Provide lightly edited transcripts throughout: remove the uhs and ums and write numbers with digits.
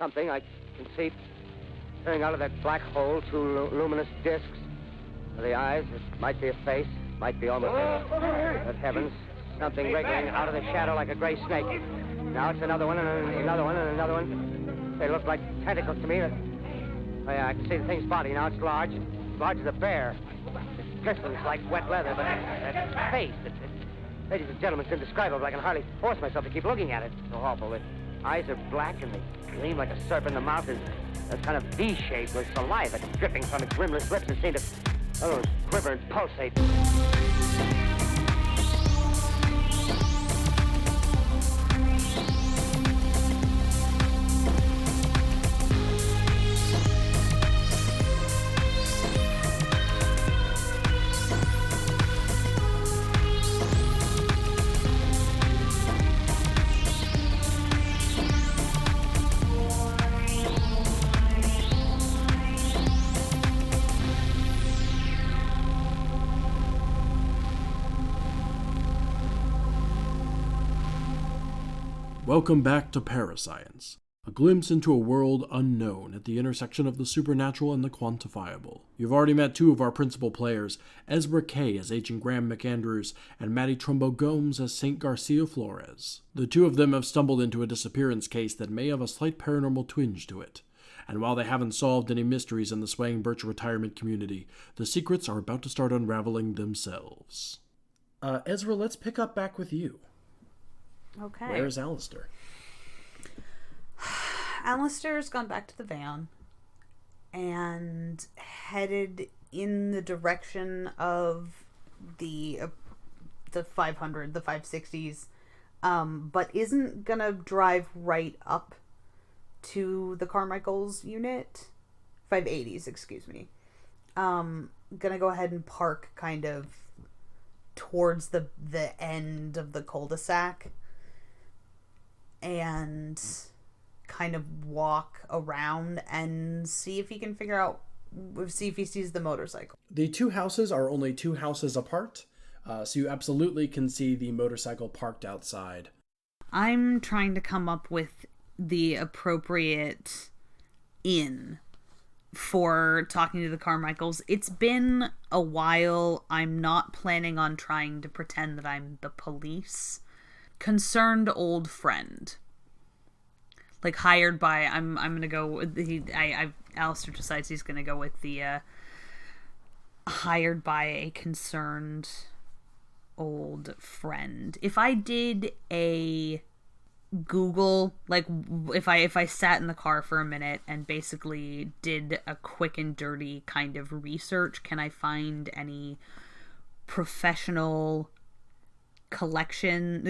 Something I can see peering out of that black hole, two luminous discs. The eyes, it might be a face, might be almost but heavens, something wriggling out of the shadow like a gray snake. Now it's another one, and another one, and another one. They look like tentacles to me. Oh, yeah, I can see the thing's body now. It's large as a bear. It glistens like wet leather, but that face, ladies and gentlemen, it's indescribable. I can hardly force myself to keep looking at it. It's so awful. The eyes are black, and they gleam like a serpent. The mouth is kind of V-shaped with saliva dripping from its rimless lips that seem to, quiver and pulsate. Welcome back to ParaScience, a glimpse into a world unknown at the intersection of the supernatural and the quantifiable. You've already met two of our principal players, Ezra Kaye as Agent Graham McAndrews and Matty Trumbo-Gomes as St. Garcia Flores. The two of them have stumbled into a disappearance case that may have a slight paranormal twinge to it. And while they haven't solved any mysteries in the Swaying Birch Retirement Community, the secrets are about to start unraveling themselves. Ezra, let's pick up back with you. Okay. Where is Alister? Alister's gone back to the van and headed in the direction of the 500, the 560s, but isn't gonna drive right up to the Carmichael's unit. 580s, excuse me. Gonna go ahead and park kind of towards the end of the cul-de-sac and kind of walk around and see if he can see if he sees the motorcycle. The two houses are only 2 houses apart, so you absolutely can see the motorcycle parked outside. I'm trying to come up with the appropriate inn for talking to the Carmichaels. It's been a while. I'm not planning on trying to pretend that I'm the police. Concerned old friend. Like hired by, I'm gonna go with Alister decides he's gonna go with the hired by a concerned old friend. If I did a Google, like if I sat in the car for a minute and basically did a quick and dirty kind of research, can I find any professional connections,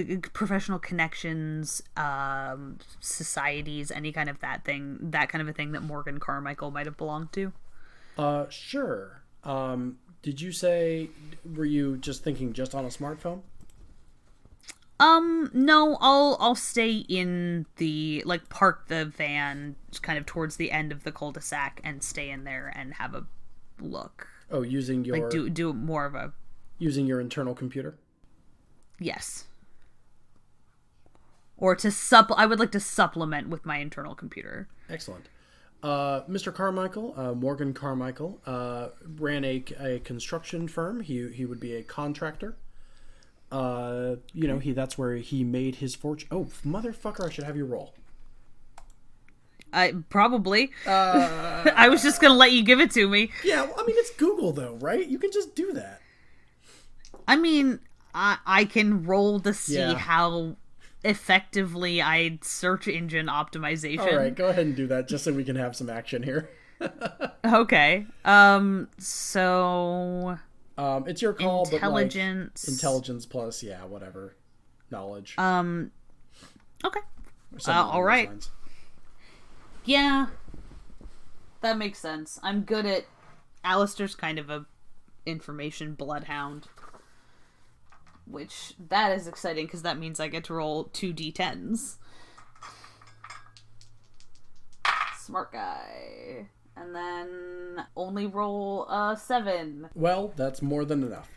societies, any kind of that kind of a thing that Morgan Carmichael might have belonged to? Sure. Did you say, were you just thinking just on a smartphone? No, I'll stay in the, park the van kind of towards the end of the cul-de-sac and stay in there and have a look. Oh, using your... do more of a... Using your internal computer? Yes. Or I would like to supplement with my internal computer. Excellent. Mr. Carmichael, Morgan Carmichael, ran a construction firm. He would be a contractor. That's where he made his fortune. Oh, motherfucker, I should have you roll. Probably. I was just going to let you give it to me. Yeah, well, I mean, it's Google, though, right? You can just do that. I mean, I can roll to see how effectively I search engine optimization. All right, go ahead and do that, just so we can have some action here. Okay. So... it's your call, intelligence. But intelligence plus, whatever. Knowledge. Okay. All right. Lines. Yeah. That makes sense. I'm good at... Alister's kind of a information bloodhound. Which, that is exciting, because that means I get to roll 2 d10s. Smart guy. And then only roll 7. Well, that's more than enough.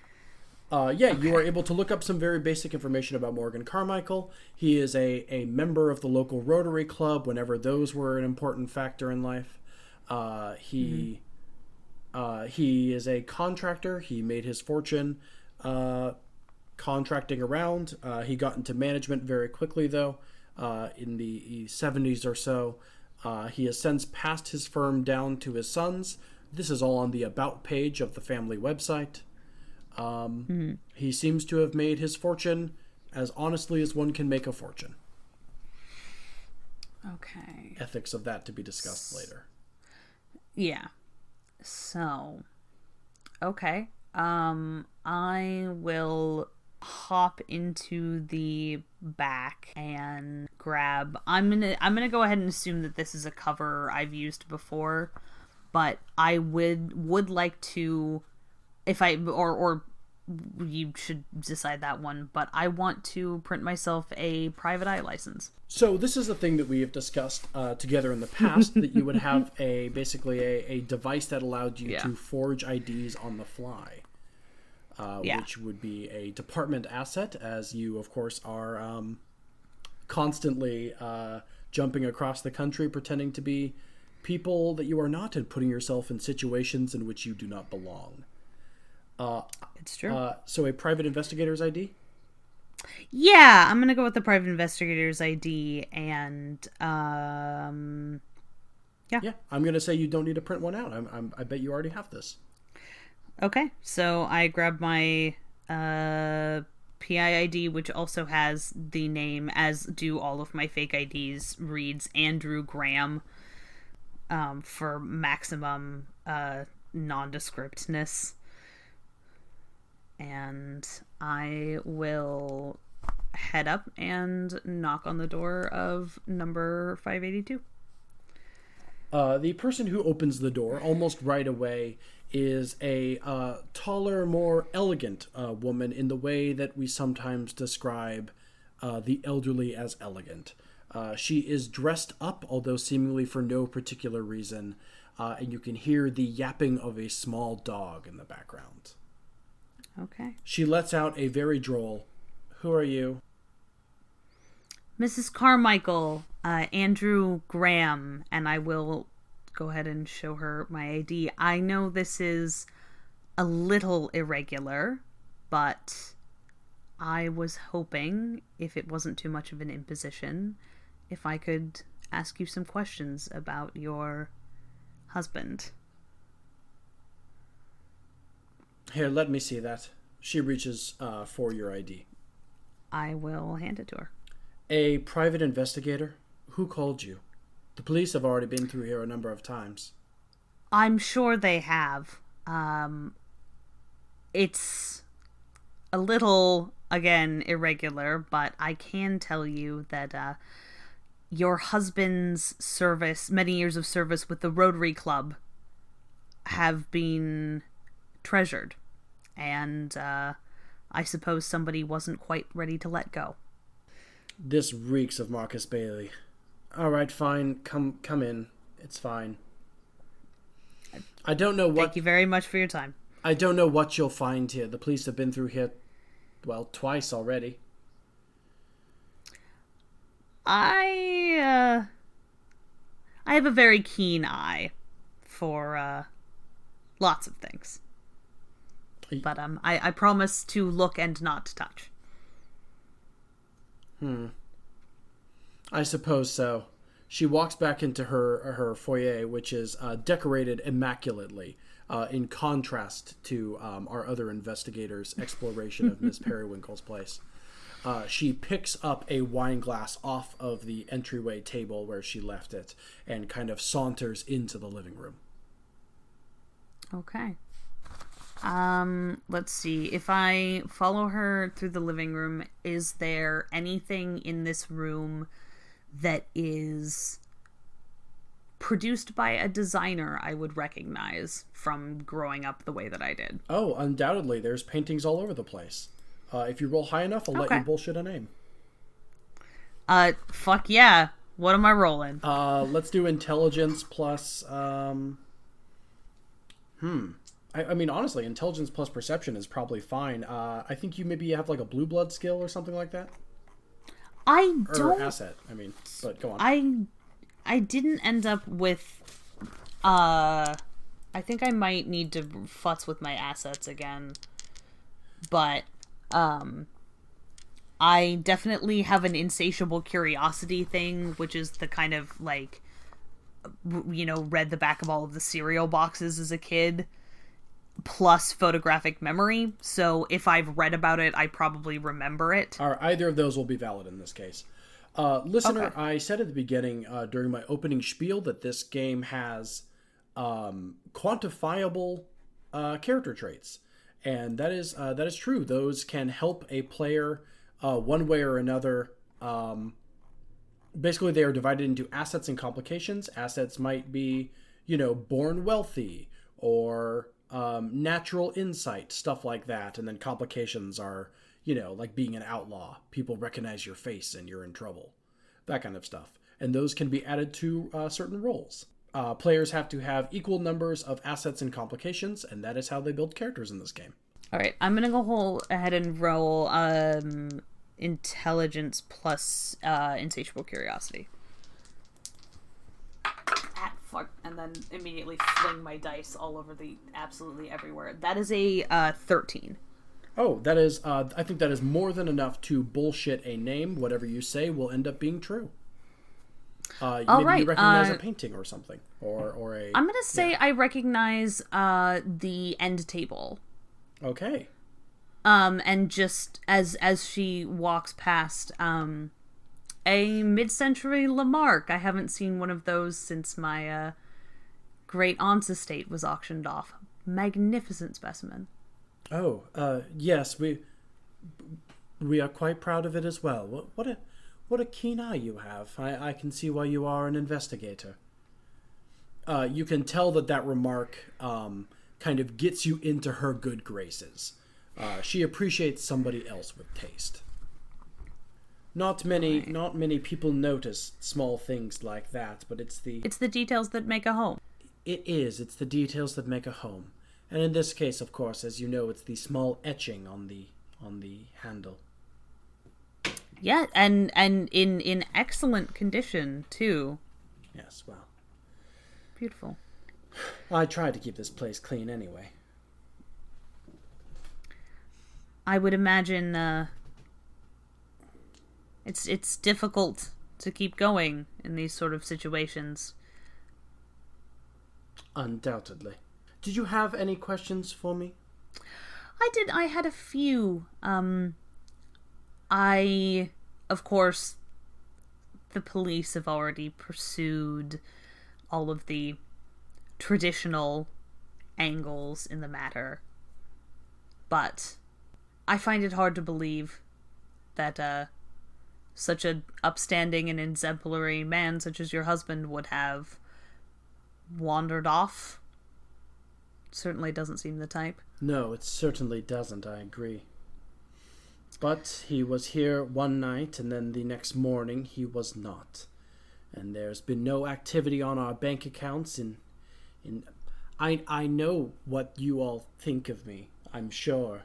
You are able to look up some very basic information about Morgan Carmichael. He is a member of the local Rotary Club whenever those were an important factor in life. He is a contractor. He made his fortune contracting around. He got into management very quickly, though, in the 70s or so. He has since passed his firm down to his sons. This is all on the About page of the family website. He seems to have made his fortune as honestly as one can make a fortune. Okay. Ethics of that to be discussed later. Yeah. So, okay. I will hop into the back and grab. I'm gonna go ahead and assume that this is a cover I've used before, but I would like to, if I or you should decide that one, but I want to print myself a private eye license. So this is a thing that we have discussed together in the past, that you would have basically a device that allowed you to forge IDs on the fly, which would be a department asset, as you, of course, are constantly jumping across the country pretending to be people that you are not and putting yourself in situations in which you do not belong. It's true. So a private investigator's ID? Yeah, I'm going to go with the private investigator's ID, and yeah, I'm going to say you don't need to print one out. I bet you already have this. Okay, so I grab my PI ID, which also has the name, as do all of my fake IDs, reads Andrew Graham, for maximum nondescriptness. And I will head up and knock on the door of number 582. The person who opens the door almost right away is a taller, more elegant woman, in the way that we sometimes describe the elderly as elegant. She is dressed up, although seemingly for no particular reason, and you can hear the yapping of a small dog in the background. Okay. She lets out a very droll, "Who are you?" Mrs. Carmichael, Andrew Graham, and I will go ahead and show her my ID. I know this is a little irregular, but I was hoping, if it wasn't too much of an imposition, if I could ask you some questions about your husband. Here, let me see that. She reaches for your ID. I will hand it to her. A private investigator? Who called you? The police have already been through here a number of times. I'm sure they have. It's a little, again, irregular, but I can tell you that your husband's service, many years of service with the Rotary Club, have been treasured. And I suppose somebody wasn't quite ready to let go. This reeks of Marcus Bailey. All right, fine. Come in. It's fine. I don't know what... Thank you very much for your time. I don't know what you'll find here. The police have been through here, well, twice already. I have a very keen eye for lots of things. But I promise to look and not touch. I suppose so. She walks back into her foyer, which is decorated immaculately, in contrast to our other investigators' exploration of Miss Periwinkle's place. She picks up a wine glass off of the entryway table where she left it and kind of saunters into the living room. Okay. Let's see. If I follow her through the living room, is there anything in this room that is produced by a designer I would recognize from growing up the way that I did? Oh, undoubtedly. There's paintings all over the place. If you roll high enough, I'll let you bullshit a name. Fuck yeah. What am I rolling? Let's do intelligence plus, I mean, honestly, intelligence plus perception is probably fine. I think you maybe have like a blue blood skill or something like that. Or asset, I mean, but go on. I didn't end up with, I think I might need to futz with my assets again. But, I definitely have an insatiable curiosity thing, which is the kind of, like, read the back of all of the cereal boxes as a kid, plus photographic memory. So if I've read about it, I probably remember it. Either of those will be valid in this case. Listener, Okay. I said at the beginning, during my opening spiel, that this game has quantifiable character traits. And that is true. Those can help a player one way or another. Basically, they are divided into assets and complications. Assets might be, born wealthy or natural insight, stuff like that. And then complications are, like being an outlaw. People recognize your face and you're in trouble. That kind of stuff. And those can be added to certain roles. Players have to have equal numbers of assets and complications, and that is how they build characters in this game. All right, I'm going to go ahead and roll intelligence plus insatiable curiosity. Fuck, and then immediately fling my dice all over absolutely everywhere. That is a 13. Oh, that is, I think that is more than enough to bullshit a name. Whatever you say will end up being true. Maybe you recognize a painting or something, or a... I'm going to say I recognize the end table. Okay. And just as she walks past, a mid-century Lamarck. I haven't seen one of those since my great aunt's estate was auctioned off. Magnificent specimen. Oh, yes, we are quite proud of it as well. What a keen eye you have. I can see why you are an investigator. You can tell that remark kind of gets you into her good graces. She appreciates somebody else with taste. Not many people notice small things like that, but it's the details that make a home. It's the details that make a home. And in this case, of course, as you know, it's the small etching on the handle. Yeah, and in excellent condition too. Yes, well. Beautiful. I try to keep this place clean anyway. I would imagine it's difficult to keep going in these sort of situations. Undoubtedly. Did you have any questions for me? I did. I had a few. Of course, the police have already pursued all of the traditional angles in the matter. But I find it hard to believe that such an upstanding and exemplary man such as your husband would have wandered off. Certainly doesn't seem the type. No, it certainly doesn't, I agree. But he was here one night, and then the next morning he was not. And there's been no activity on our bank accounts I know what you all think of me, I'm sure.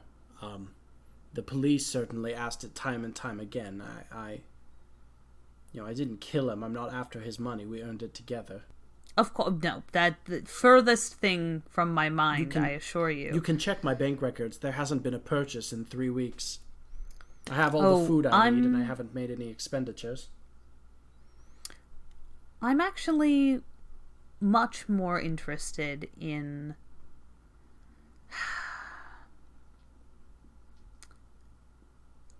The police certainly asked it time and time again. I didn't kill him. I'm not after his money. We earned it together. Of course, no. That the furthest thing from my mind, I assure you. You can check my bank records. There hasn't been a purchase in 3 weeks. I have all the food I need, and I haven't made any expenditures. I'm actually much more interested in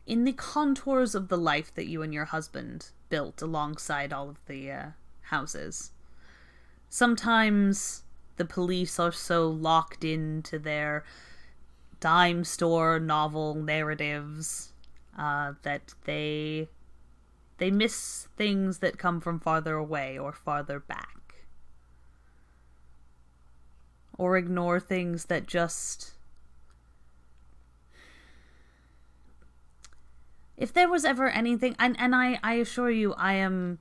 the contours of the life that you and your husband built alongside all of the houses. Sometimes the police are so locked into their dime store novel narratives that they miss things that come from farther away or farther back. Or ignore things that just... If there was ever anything... And I assure you, I'm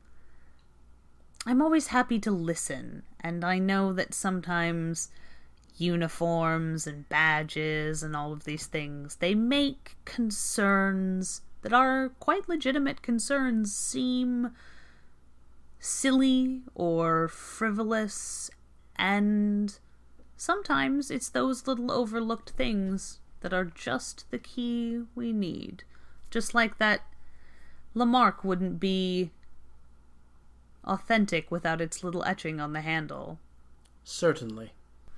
always happy to listen. And I know that sometimes uniforms and badges and all of these things, they make concerns that are quite legitimate concerns seem silly or frivolous, and sometimes it's those little overlooked things that are just the key we need. Just like that Lamarck wouldn't be authentic without its little etching on the handle. Certainly,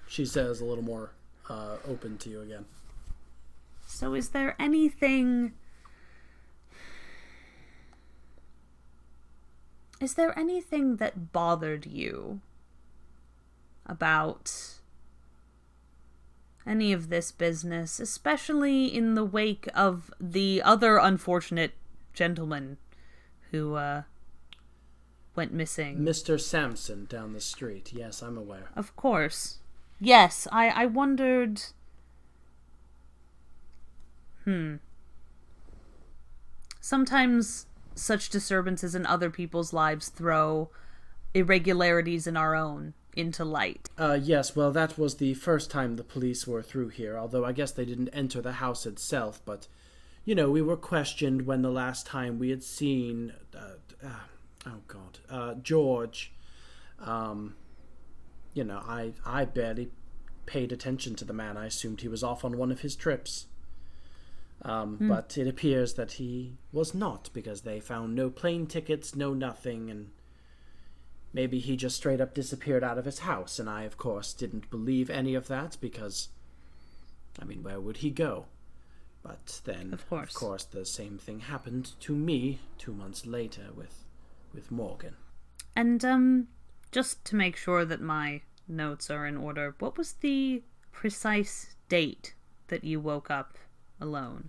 she says, a little more open to you again. So is there anything... Is there anything that bothered you about any of this business, especially in the wake of the other unfortunate gentleman who went missing? Mr. Sampson down the street. Yes, I'm aware. Of course. Yes, I wondered... Sometimes such disturbances in other people's lives throw irregularities in our own into light. Yes, well, that was the first time the police were through here, although I guess they didn't enter the house itself, but, you know, we were questioned when the last time we had seen, George. You know, I barely paid attention to the man. I assumed he was off on one of his trips. But it appears that he was not, because they found no plane tickets, no nothing, and maybe he just straight up disappeared out of his house, and I, of course, didn't believe any of that, because, I mean, where would he go? But then, of course, the same thing happened to me 2 months later with Morgan. And, just to make sure that my notes are in order, what was the precise date that you woke up alone?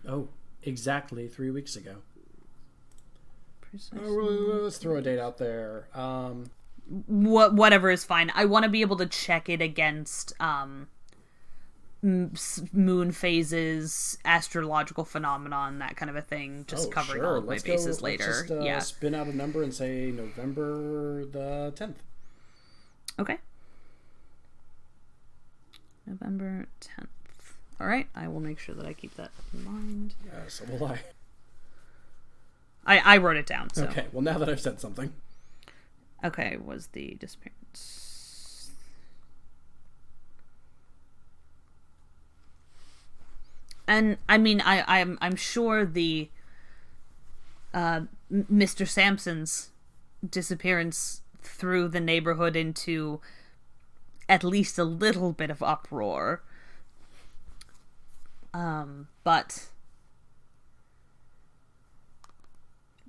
Oh, exactly 3 weeks ago. Precisely. Let's throw a date out there. Whatever is fine. I want to be able to check it against moon phases, astrological phenomenon, that kind of a thing. Just covering all of my bases later. Let's just spin out a number and say November the 10th. Okay. November 10th. All right, I will make sure that I keep that in mind. So will I. I wrote it down. So. Okay, well, now that I've said something. Okay, was the disappearance. And, I mean, I'm sure the Mr. Sampson's disappearance threw the neighborhood into at least a little bit of uproar. But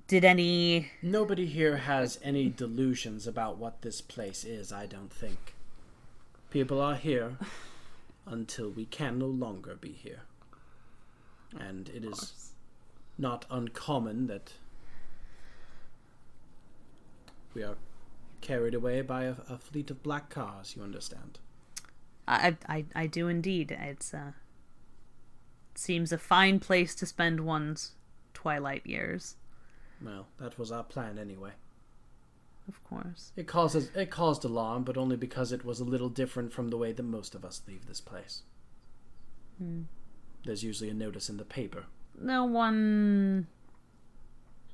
did any... Nobody here has any delusions about what this place is, I don't think. People are here until we can no longer be here. And it is not uncommon that we are carried away by a fleet of black cars, you understand? I do indeed. It's seems a fine place to spend one's twilight years. Well, that was our plan anyway. Of course. It caused alarm, but only because it was a little different from the way that most of us leave this place. There's usually a notice in the paper. No one...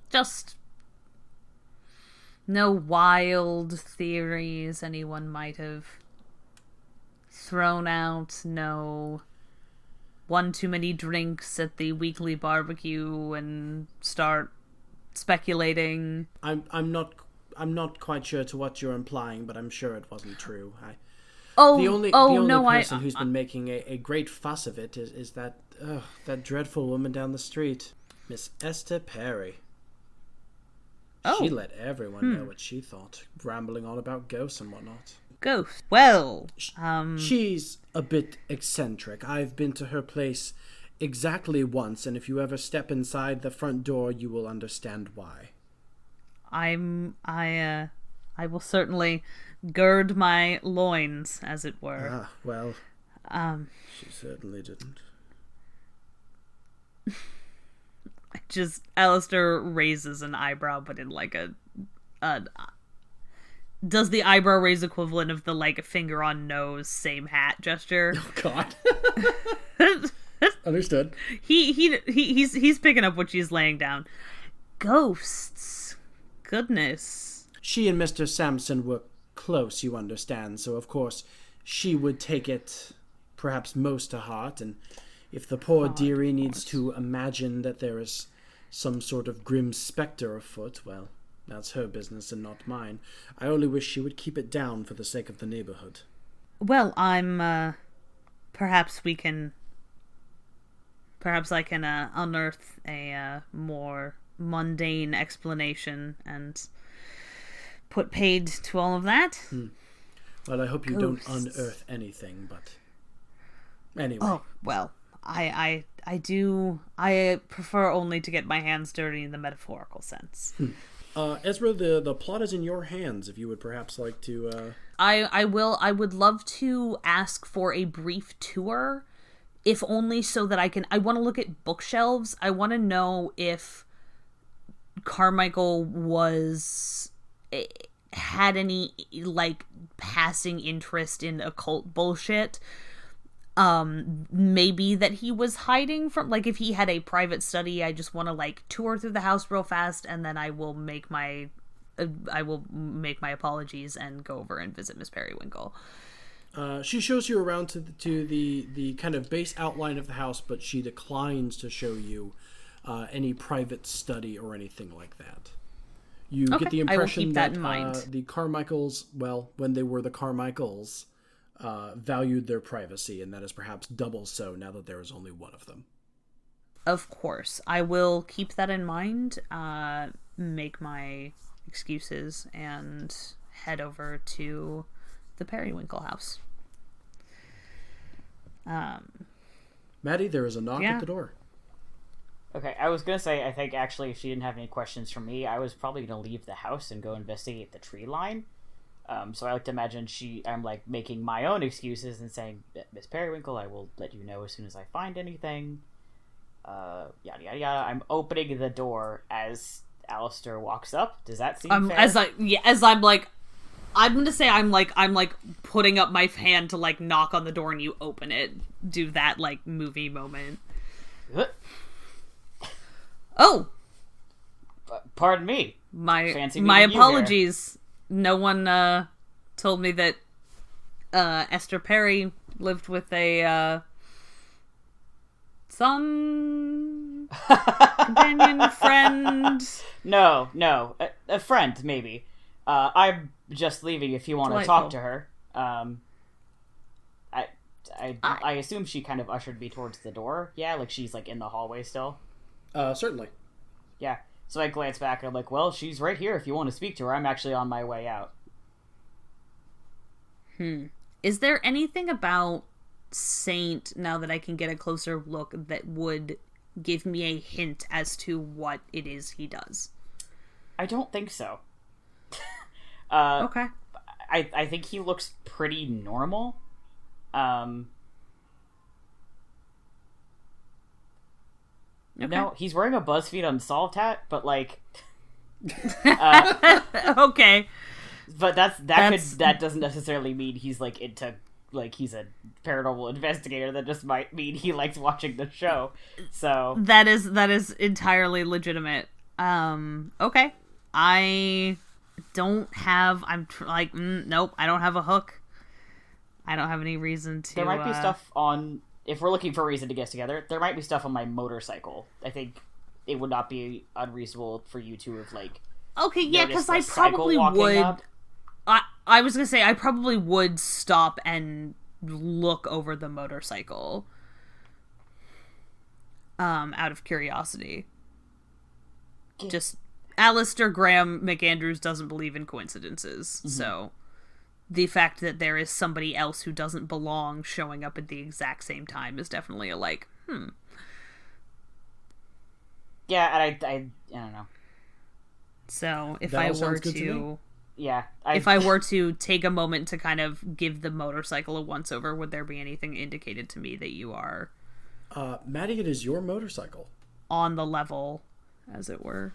Just... No wild theories anyone might have thrown out. No... one too many drinks at the weekly barbecue and start speculating. I'm not quite sure to what you're implying, but I'm sure it wasn't true. The only person who's been making a great fuss of it is that dreadful woman down the street, Miss Esther Perry. She let everyone know what she thought, rambling on about ghosts and whatnot. Ghost. Well, she's a bit eccentric. I've been to her place exactly once, and if you ever step inside the front door, you will understand why. I will certainly gird my loins, as it were. Well, she certainly didn't. Alistair raises an eyebrow, but in like a does the eyebrow raise equivalent of the, like, finger on nose, same hat gesture. Oh, God. Understood. He's picking up what she's laying down. Ghosts. Goodness. She and Mr. Sampson were close, you understand, so of course she would take it perhaps most to heart, and if the poor dearie needs to imagine that there is some sort of grim specter afoot, well, that's her business and not mine. I only wish she would keep it down for the sake of the neighborhood. Well, perhaps I can unearth a more mundane explanation and put paid to all of that. Well, I hope you don't unearth anything, but anyway. Oh, well, I prefer only to get my hands dirty in the metaphorical sense. Ezra, the plot is in your hands, if you would perhaps like to... I would love to ask for a brief tour, if only so that I want to look at bookshelves. I want to know if Carmichael had any, like, passing interest in occult bullshit. Maybe that he was hiding from, like, if he had a private study. I just want to, like, tour through the house real fast, and then I will make my apologies and go over and visit Miss Periwinkle. She shows you around to the kind of base outline of the house, but she declines to show you any private study or anything like that. You get the impression that the Carmichaels, well, when they were the Carmichaels, valued their privacy, and that is perhaps double so now that there is only one of them. Of course. I will keep that in mind, make my excuses, and head over to the Periwinkle house. Maddie, there is a knock at the door. Okay, I was going to say, I think actually if she didn't have any questions for me, I was probably going to leave the house and go investigate the tree line. So I like to imagine I'm like making my own excuses and saying, Miss Periwinkle, I will let you know as soon as I find anything. Yada yada yada. I'm opening the door as Alistair walks up. Does that seem fair? I'm gonna say I'm putting up my hand to, like, knock on the door and you open it. Do that, like, movie moment. Oh! Pardon me. My apologies. No one told me that Esther Perry lived with a son, companion, friend. No, a friend maybe. I'm just leaving if you want to talk to her. I assume she kind of ushered me towards the door. Yeah, like she's like in the hallway still. Certainly. Yeah. So I glance back and I'm like, well, she's right here if you want to speak to her. I'm actually on my way out. Is there anything about Saint, now that I can get a closer look, that would give me a hint as to what it is he does? I don't think so. Okay. I think he looks pretty normal. Okay. No, he's wearing a BuzzFeed Unsolved hat, but like, okay. But that doesn't necessarily mean he's like into, like, he's a paranormal investigator. That just might mean he likes watching the show. So that is entirely legitimate. Okay. I don't have. Nope. I don't have a hook. I don't have any reason to. There might be stuff on. If we're looking for a reason to get together, there might be stuff on my motorcycle. I think it would not be unreasonable for you to have, like. Okay, yeah, because I probably would. I was gonna say I probably would stop and look over the motorcycle. Out of curiosity. Just Alistair Graham McAndrews doesn't believe in coincidences, so the fact that there is somebody else who doesn't belong showing up at the exact same time is definitely a Yeah, and I don't know. So if I were to yeah, if I were to take a moment to kind of give the motorcycle a once over, would there be anything indicated to me that you are Maddie, it is your motorcycle. On the level, as it were.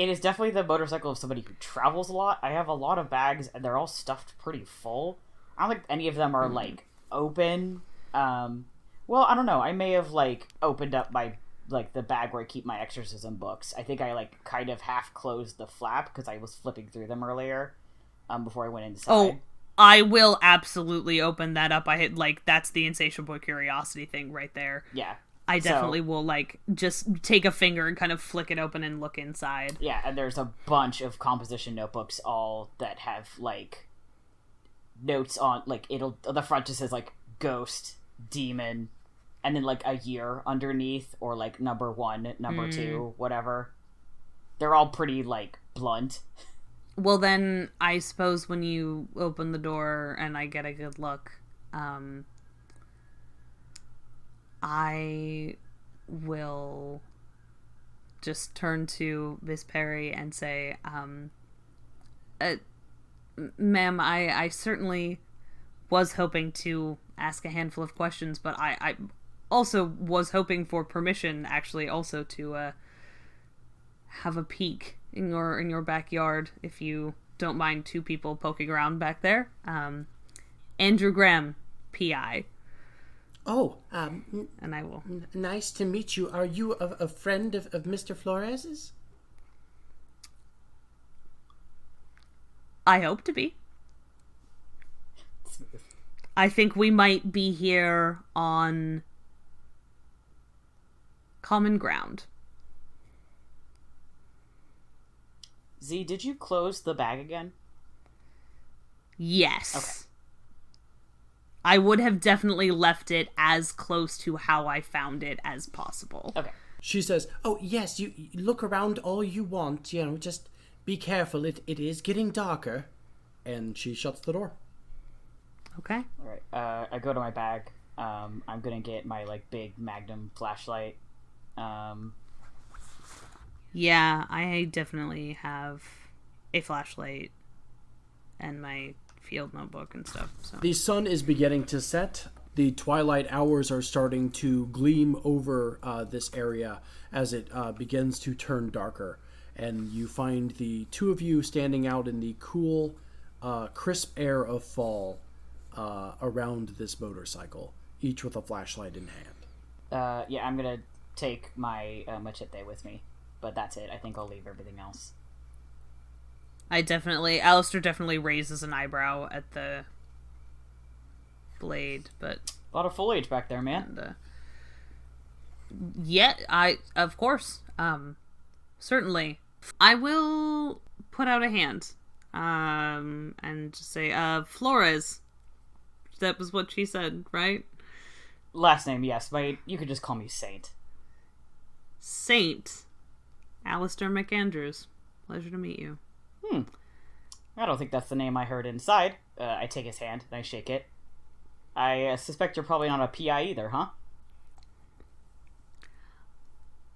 It is definitely the motorcycle of somebody who travels a lot. I have a lot of bags, and they're all stuffed pretty full. I don't think any of them are, like, open. Well, I don't know. I may have, like, opened up my, like, the bag where I keep my exorcism books. I think I, like, kind of half closed the flap because I was flipping through them earlier before I went inside. Oh, I will absolutely open that up. That's the insatiable curiosity thing right there. Yeah. I definitely will, like, just take a finger and kind of flick it open and look inside. Yeah, and there's a bunch of composition notebooks, all that have, like, notes on, like, the front just says, like, ghost, demon, and then, like, a year underneath, or, like, number 1, number 2, whatever. They're all pretty, like, blunt. Well, then, I suppose when you open the door and I get a good look, I will just turn to Miss Perry and say, ma'am, I certainly was hoping to ask a handful of questions, but I also was hoping for permission, actually, also to have a peek in your backyard, if you don't mind 2 people poking around back there. Andrew Graham, P.I. Oh, and I will. Nice to meet you. Are you a friend of Mr. Flores's? I hope to be. I think we might be here on common ground. Z, did you close the bag again? Yes. Okay. I would have definitely left it as close to how I found it as possible. Okay. She says, oh, yes, you look around all you want, just be careful. It is getting darker. And she shuts the door. Okay. All right. I go to my bag. I'm going to get my, like, big Magnum flashlight. Yeah, I definitely have a flashlight and my field notebook and stuff. So the sun is beginning to set. The twilight hours are starting to gleam over this area as it begins to turn darker. And you find the 2 of you standing out in the cool, crisp air of fall around this motorcycle, each with a flashlight in hand. Yeah, I'm going to take my machete with me. But that's it. I think I'll leave everything else. Alistair definitely raises an eyebrow at the blade, but... A lot of foliage back there, man. Of course. Certainly. I will put out a hand. And just say, Flores. That was what she said, right? Last name, yes. You could just call me Saint. Saint Alister McAndrews. Pleasure to meet you. I don't think that's the name I heard inside. I take his hand and I shake it. I suspect you're probably not a PI either, huh?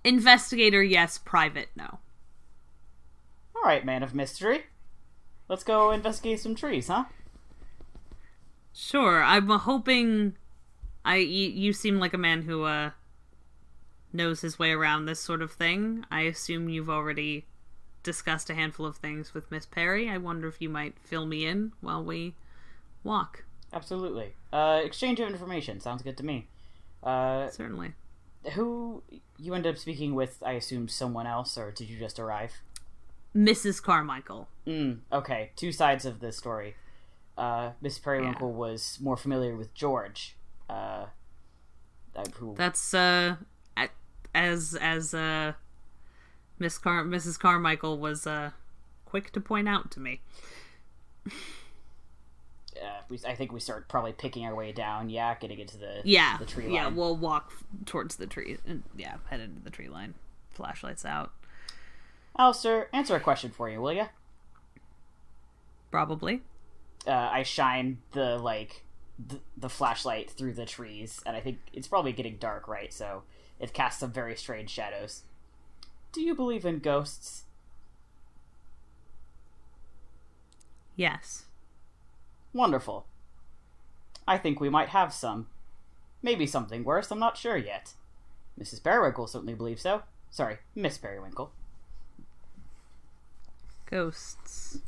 Investigator, yes. Private, no. Alright, man of mystery. Let's go investigate some trees, huh? Sure. I'm hoping... You seem like a man who, knows his way around this sort of thing. I assume you've already discussed a handful of things with Miss Perry. I wonder if you might fill me in while we walk. Absolutely. Exchange of information. Sounds good to me. Certainly. Who you ended up speaking with, I assume someone else, or did you just arrive? Mrs. Carmichael. Okay. 2 sides of this story. Miss Periwinkle was more familiar with George. That's, as Mrs. Carmichael was quick to point out to me. I think we start probably picking our way down. Yeah, getting into the tree line. Yeah, we'll walk towards the tree and head into the tree line. Flashlights out. Alistair, answer a question for you, will you? Probably. I shine the flashlight through the trees, and I think it's probably getting dark, right? So it casts some very strange shadows. Do you believe in ghosts? Yes. Wonderful. I think we might have some. Maybe something worse, I'm not sure yet. Mrs. Periwinkle certainly believes so. Sorry, Miss Periwinkle. Ghosts.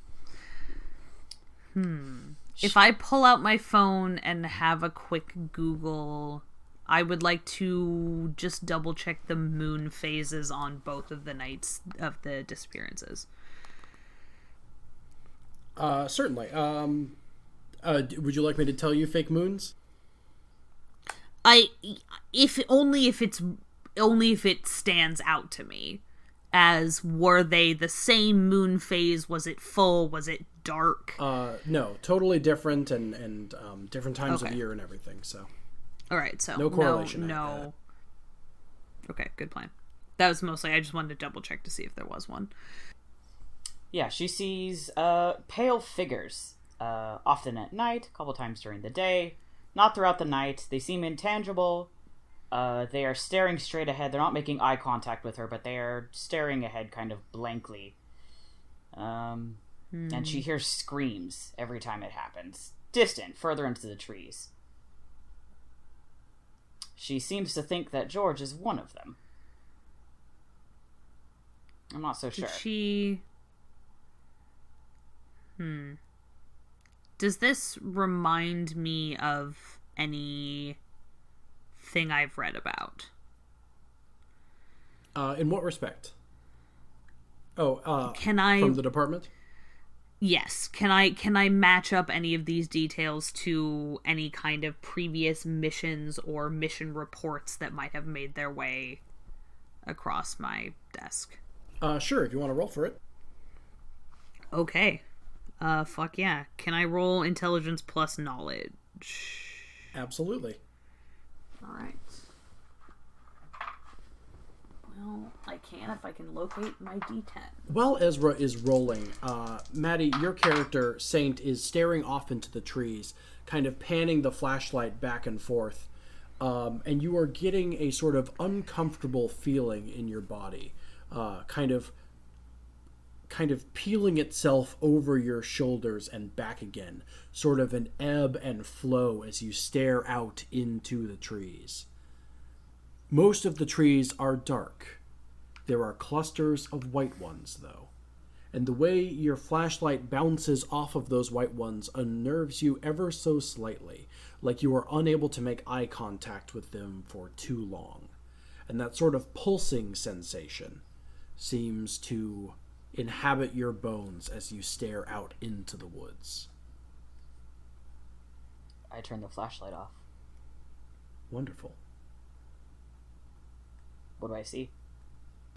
If I pull out my phone and have a quick Google, I would like to just double check the moon phases on both of the nights of the disappearances. Certainly. Would you like me to tell you fake moons? Only if it stands out to me. As were they the same moon phase? Was it full? Was it dark? No, totally different and different times of Okay. year and everything. So, all right, so no correlation. No. Okay, good plan. That was mostly I just wanted to double check to see if there was one. Yeah, she sees pale figures, often at night, a couple times during the day, not throughout the night. They seem intangible. They are staring straight ahead. They're not making eye contact with her, but they are staring ahead kind of blankly. And she hears screams every time it happens. Distant, further into the trees. She seems to think that George is one of them. I'm not so sure. Does this remind me of any thing I've read about? In what respect? Can I from the department? Yes. Can I match up any of these details to any kind of previous missions or mission reports that might have made their way across my desk? Sure, if you want to roll for it. Okay. Fuck yeah. Can I roll intelligence plus knowledge? Absolutely. Alright. Well, I can if I can locate my D10. While Ezra is rolling, Matty, your character, Saint, is staring off into the trees, kind of panning the flashlight back and forth, and you are getting a sort of uncomfortable feeling in your body, kind of peeling itself over your shoulders and back again, sort of an ebb and flow as you stare out into the trees. Most of the trees are dark. There are clusters of white ones, though, and the way your flashlight bounces off of those white ones unnerves you ever so slightly, like you are unable to make eye contact with them for too long. And that sort of pulsing sensation seems to inhabit your bones as you stare out into the woods. I turn the flashlight off. Wonderful. What do I see?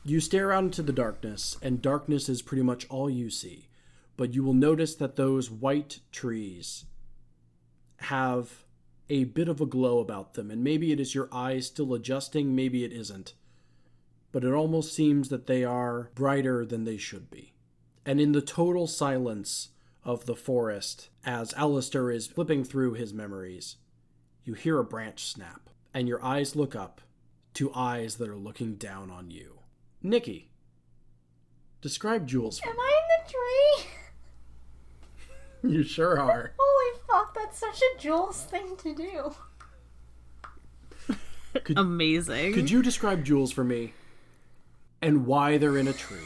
You stare out into the darkness, and darkness is pretty much all you see. But you will notice that those white trees have a bit of a glow about them, and maybe it is your eyes still adjusting, maybe it isn't. But it almost seems that they are brighter than they should be. And in the total silence of the forest, as Alister is flipping through his memories, you hear a branch snap, and your eyes look up to eyes that are looking down on you. Nikki, describe Jules. Am I in the tree? You sure are. Holy fuck, that's such a Jules thing to do. Amazing. Could you describe Jules for me? And why they're in a tree?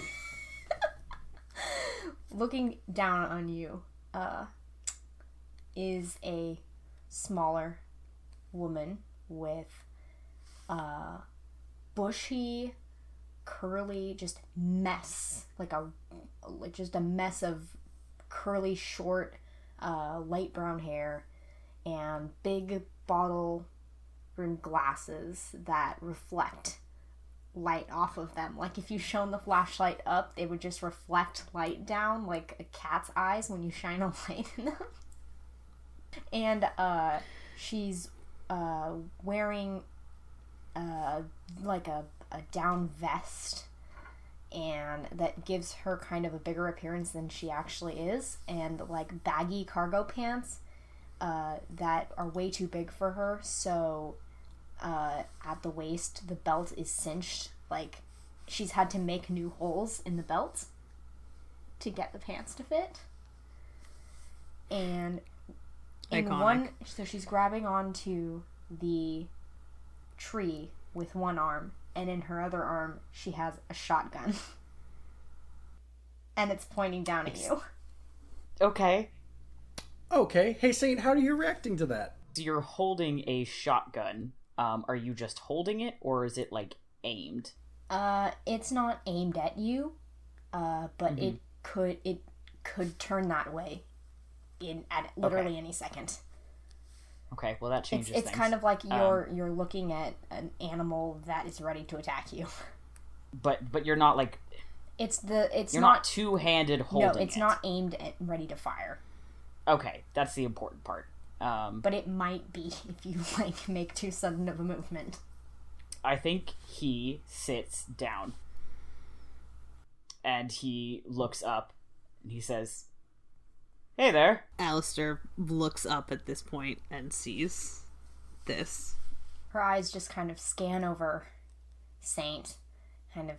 Looking down on you is a smaller woman with bushy, curly, just mess, like just a mess of curly, short, light brown hair, and big bottle-rimmed glasses that reflect light off of them. Like if you shone the flashlight up, they would just reflect light down like a cat's eyes when you shine a light in them. And she's wearing like a down vest, and that gives her kind of a bigger appearance than she actually is, and like baggy cargo pants that are way too big for her, so at the waist the belt is cinched, like she's had to make new holes in the belt to get the pants to fit. And in Iconic. so she's grabbing onto the tree with one arm, and in her other arm she has a shotgun. and it's pointing down at you. Okay. Okay. Hey, Saint, how are you reacting to that? So you're holding a shotgun. Are you just holding it, or is it, like, aimed? It's not aimed at you, but it could turn that way at literally any second. Okay, well that changes it's things. kind of like you're looking at an animal that is ready to attack you. But you're not, like... You're not two-handed holding it. No, it's not aimed at ready to fire. Okay, that's the important part. But it might be if you, like, make too sudden of a movement. I think he sits down. And he looks up. And he says, "Hey there." Alistair looks up at this point and sees this. Her eyes just kind of scan over Saint, kind of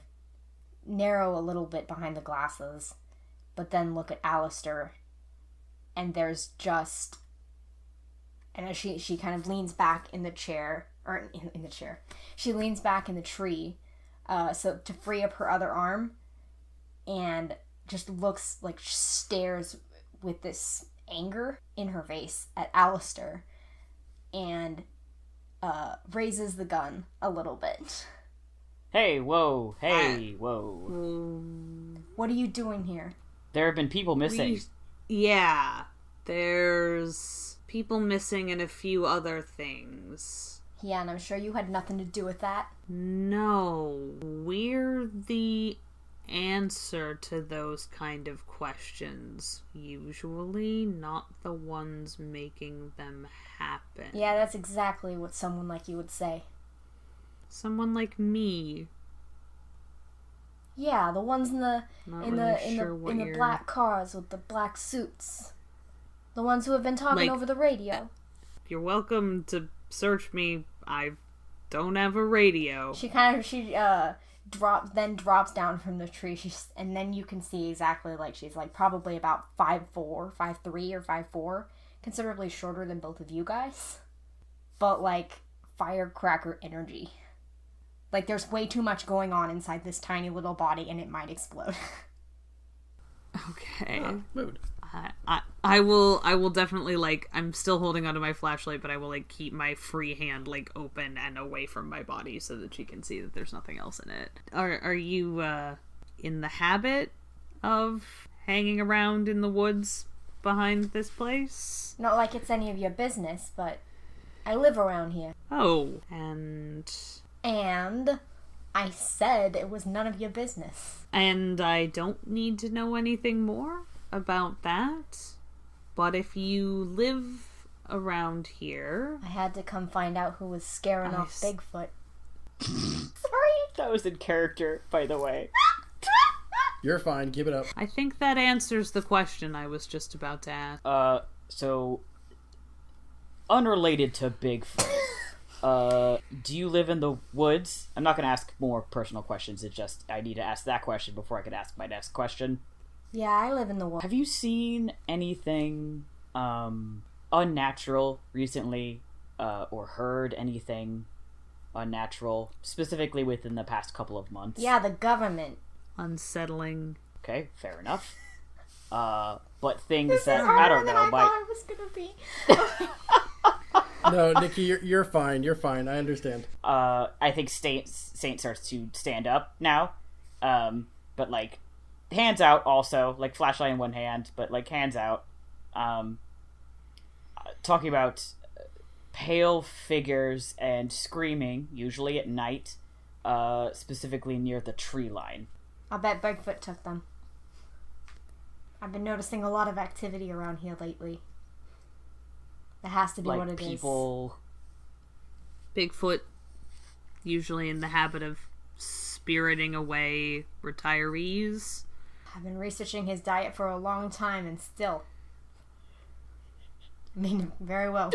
narrow a little bit behind the glasses, but then look at Alistair, and there's just... And as she kind of leans back in the chair, or in the chair, she leans back in the tree, so to free up her other arm, and just looks, like, stares with this anger in her face at Alistair, and raises the gun a little bit. Hey, whoa, hey, whoa. What are you doing here? There have been people missing. Yeah, there's people missing and a few other things. Yeah, and I'm sure you had nothing to do with that. No, we're the answer to those kind of questions. Usually not the ones making them happen. Yeah, that's exactly what someone like you would say. Someone like me. Yeah, the ones in the black cars with the black suits. The ones who have been talking over the radio. You're welcome to search me. I don't have a radio. She drops down from the tree. And then you can see exactly, like, she's, like, probably about 5'4", 5'3", or 5'4", considerably shorter than both of you guys. But, like, firecracker energy. Like, there's way too much going on inside this tiny little body, and it might explode. Okay. Mood. I will definitely, like, I'm still holding onto my flashlight, but I will, like, keep my free hand, like, open and away from my body so that she can see that there's nothing else in it. Are you in the habit of hanging around in the woods behind this place? Not like it's any of your business, but I live around here. Oh, and I said it was none of your business. And I don't need to know anything more about that. But if you live around here... I had to come find out who was scaring off Bigfoot. Sorry. That was in character, by the way. You're fine. Keep it up. I think that answers the question I was just about to ask. So... Unrelated to Bigfoot. Do you live in the woods? I'm not going to ask more personal questions. It's just, I need to ask that question before I could ask my next question. Yeah, I live in the woods. Have you seen anything, unnatural recently? Or heard anything unnatural? Specifically within the past couple of months? Yeah, the government. Unsettling. Okay, fair enough. But things that, I don't know, I thought it was gonna be. No, Nikki, you're fine. You're fine. I understand. I think Saint starts to stand up now. But, like, hands out also. Like, flashlight in one hand, but, like, hands out. Talking about pale figures and screaming, usually at night, specifically near the tree line. I bet Bigfoot took them. I've been noticing a lot of activity around here lately. That has to be like what it people... is. Bigfoot, usually in the habit of spiriting away retirees. I've been researching his diet for a long time, and still... I mean, very well.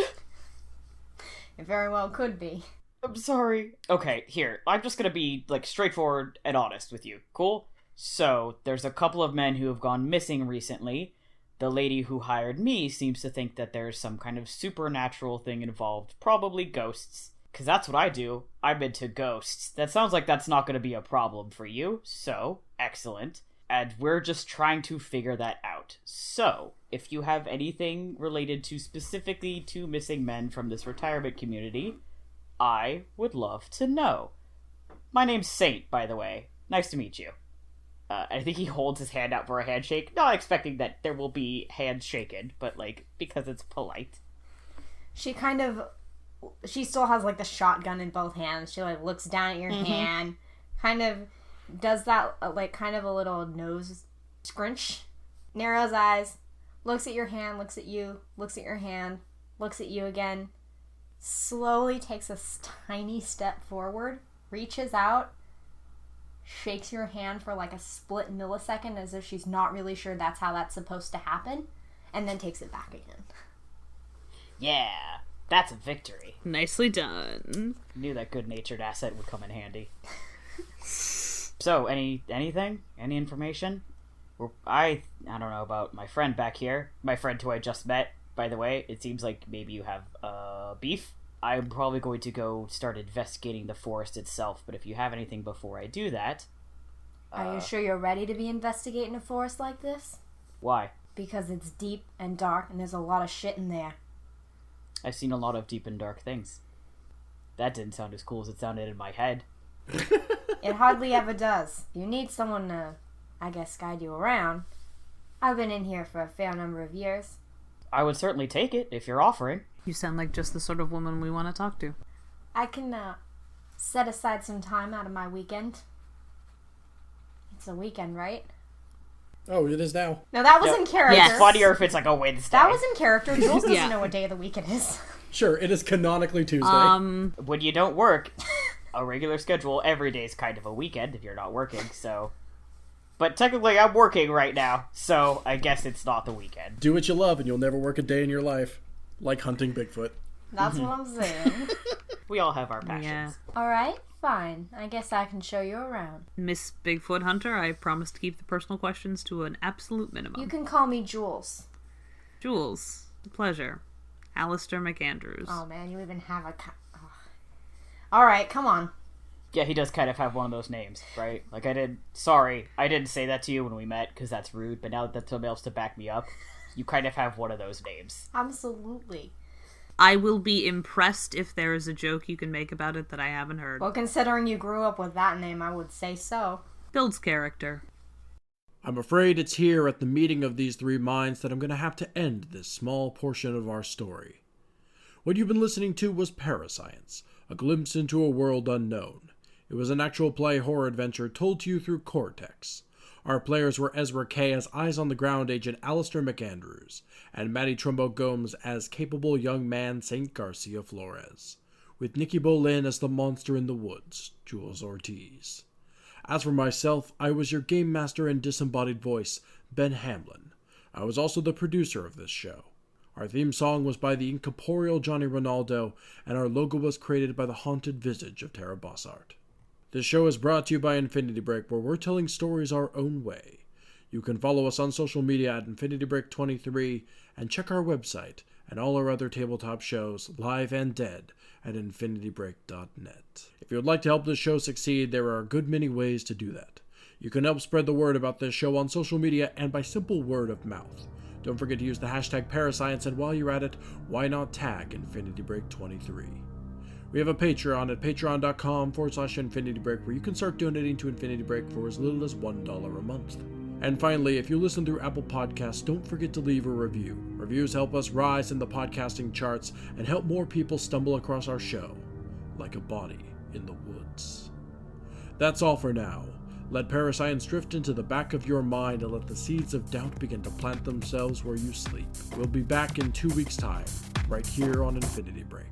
It very well could be. I'm sorry. Okay, here. I'm just gonna be, like, straightforward and honest with you. Cool? So, there's a couple of men who have gone missing recently. The lady who hired me seems to think that there's some kind of supernatural thing involved. Probably ghosts. Because that's what I do. I'm into ghosts. That sounds like that's not going to be a problem for you. So, excellent. and we're just trying to figure that out. So, if you have anything related to specifically to missing men from this retirement community, I would love to know. My name's Saint, by the way. Nice to meet you. I think he holds his hand out for a handshake, not expecting that there will be hands shaken, but, like, because it's polite. She still has, like, the shotgun in both hands. She, like, looks down at your hand, kind of does that, like, kind of a little nose scrunch, narrows eyes, looks at your hand, looks at you, looks at your hand, looks at you again, slowly takes a tiny step forward, reaches out, shakes your hand for like a split millisecond as if she's not really sure that's how that's supposed to happen, and then takes it back again. Yeah, that's a victory. Nicely done. Knew that good-natured asset would come in handy. So, anything? Any information? I don't know about my friend back here. My friend who I just met, by the way. It seems like maybe you have beef. I'm probably going to go start investigating the forest itself, but if you have anything before I do that... Are you sure you're ready to be investigating a forest like this? Why? Because it's deep and dark and there's a lot of shit in there. I've seen a lot of deep and dark things. That didn't sound as cool as it sounded in my head. It hardly ever does. You need someone to, I guess, guide you around. I've been in here for a fair number of years. I would certainly take it if you're offering. You sound like just the sort of woman we want to talk to. I can set aside some time out of my weekend. It's a weekend, right? Oh, it is now. No, that was in character. Yes. It's funnier if it's like a Wednesday. That was in character. Jules doesn't Yeah. know what day of the week it is. Sure, it is canonically Tuesday. When you don't work, a regular schedule every day is kind of a weekend if you're not working, so... But technically I'm working right now, so I guess it's not the weekend. Do what you love and you'll never work a day in your life. Like hunting Bigfoot. That's what I'm saying. We all have our passions. Yeah. Alright, fine. I guess I can show you around. Miss Bigfoot Hunter, I promise to keep the personal questions to an absolute minimum. You can call me Jules. Jules, a pleasure. Alister McAndrews. Oh man, you even have a... Alright, come on. Yeah, he does kind of have one of those names, right? Like, I didn't say that to you when we met, because that's rude, but now that somebody else to back me up, you kind of have one of those names. Absolutely. I will be impressed if there is a joke you can make about it that I haven't heard. Well, considering you grew up with that name, I would say so. Builds character. I'm afraid it's here at the meeting of these three minds that I'm going to have to end this small portion of our story. What you've been listening to was ParaScience, a glimpse into a world unknown. It was an actual play horror adventure told to you through Cortex. Our players were Ezra Kaye as eyes-on-the-ground agent Alister McAndrews, and Matty Trumbo-Gomes as capable young man St. Garcia Flores, with Nikki Boylan as the monster in the woods, Jules Ortiz. As for myself, I was your game master and disembodied voice, Ben Hamlin. I was also the producer of this show. Our theme song was by the incorporeal Johnny Rinaldo, and our logo was created by the haunted visage of Terra Bosart. This show is brought to you by Infinity Break, where we're telling stories our own way. You can follow us on social media at InfinityBreak23, and check our website and all our other tabletop shows, live and dead, at InfinityBreak.net. If you would like to help this show succeed, there are a good many ways to do that. You can help spread the word about this show on social media and by simple word of mouth. Don't forget to use the hashtag Parascience, and while you're at it, why not tag InfinityBreak23? We have a Patreon at patreon.com/InfinityBreak, where you can start donating to Infinity Break for as little as $1 a month. And finally, if you listen through Apple Podcasts, don't forget to leave a review. Reviews help us rise in the podcasting charts and help more people stumble across our show, like a body in the woods. That's all for now. Let Parascience drift into the back of your mind and let the seeds of doubt begin to plant themselves where you sleep. We'll be back in 2 weeks' time, right here on Infinity Break.